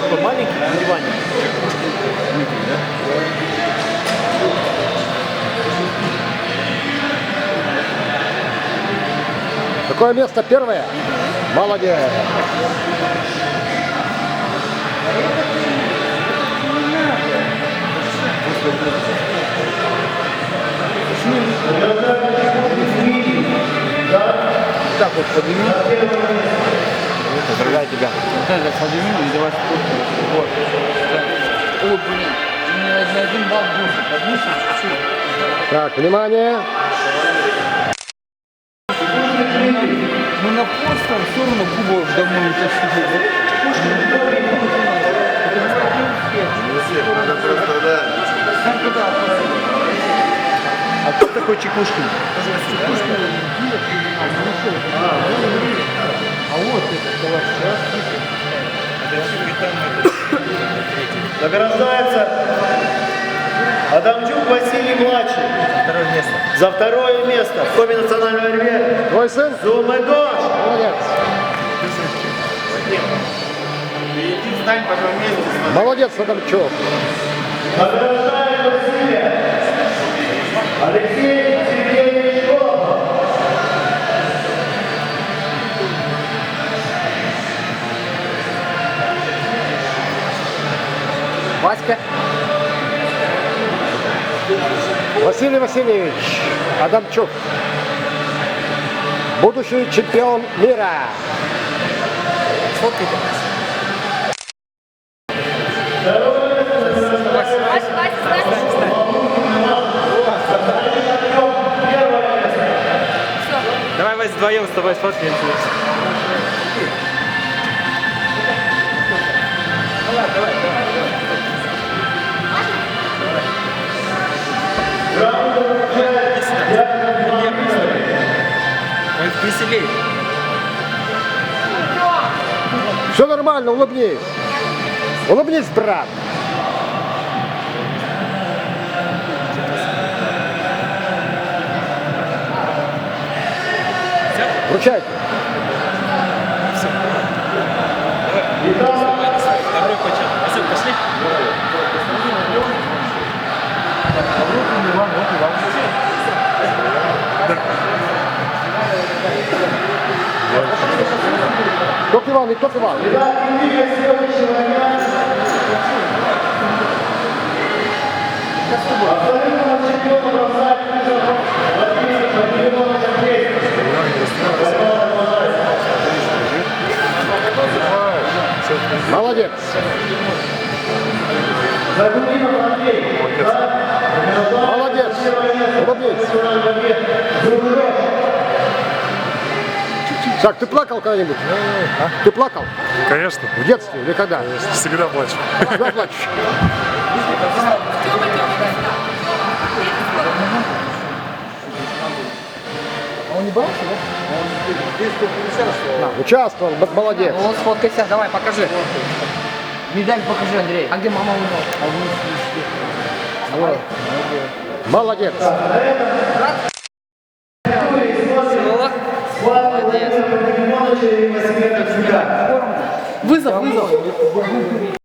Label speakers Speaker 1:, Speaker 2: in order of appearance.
Speaker 1: Такой маленький диванчик.
Speaker 2: Какое место? Первое? Молодец.
Speaker 1: Так вот подними. Поздравляю тебя. Вот это подними и давай спуск. Вот. О, блин. У меня один балл больше. Поднимись чуть-чуть.
Speaker 2: Так, внимание.
Speaker 1: Мы на постер все равно кубок давно утащили.
Speaker 3: Надо просто, да.
Speaker 1: А кто такой Чекушкин? А вот это товарищ.
Speaker 4: Награждается Адамчук Василий младший.
Speaker 1: Второе место.
Speaker 4: За второе место в Коме национального РВ.
Speaker 2: Твой сын?
Speaker 4: Зумедош.
Speaker 2: Молодец.
Speaker 3: Встань, потом вместе.
Speaker 2: Молодец, Адамчук.
Speaker 4: Награждает Василия Алексей Сергеевич Волков.
Speaker 2: Васька. Василий Васильевич Адамчук. Будущий чемпион мира.
Speaker 1: Сфоткайте. Давай, Вась, вдвоем с тобой сфоткаемся. Веселей.
Speaker 2: Все нормально, улыбнись. Улыбнись, брат. Вручайте.
Speaker 1: Второй почет. Василь, пошли.
Speaker 2: Топ Иван и Топ Иван. Молодец. Молодец. Улыбнись. Так, ты плакал когда-нибудь? А? Ты плакал?
Speaker 5: Конечно.
Speaker 2: В детстве или когда?
Speaker 5: Всегда плачу.
Speaker 2: Всегда плачешь.
Speaker 1: А он не боролся, да?
Speaker 2: Участвовал, молодец.
Speaker 1: Ну, вот сфоткайся, давай, покажи. Медаль покажи, Андрей. А где мама у него?
Speaker 2: Молодец.
Speaker 1: Молодец. Вызов.